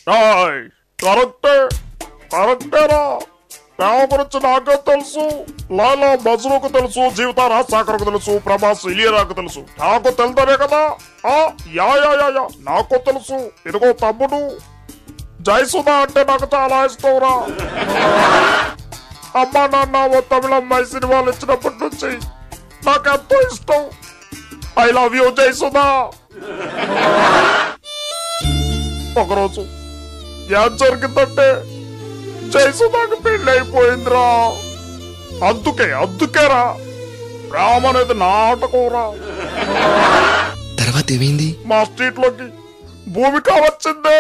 కరెక్టే కరెక్టేరా. ప్రేమ గురించి నాకే తెలుసు, లాలా మజ్నుకు తెలుసు, జీవిత రాజశేఖర్కు తెలుసు, ప్రభాస్ ఇలియరాకు తెలుసు. నాకు తెలుదనే కదా. యా యా యా యా నాకు తెలుసు. ఇదిగో తమ్ముడు, జయసుధా అంటే నాకు చాలా ఇష్టంరా. అమ్మా నాన్న ఓ తమిళమ్మాయి సినిమాలు ఇచ్చినప్పటి నుంచి నాకెంతో ఇష్టం. I love you Jayasudha. ఒకరోజు ఏం జరిగిందంటే జయసుధాకి పెళ్లి అయిపోయిందిరా. అందుకేరా ప్రేమ అనేది నాటకంరా. తర్వాత ఏమైంది? మా స్ట్రీట్ లోకి భూమిక వచ్చింది.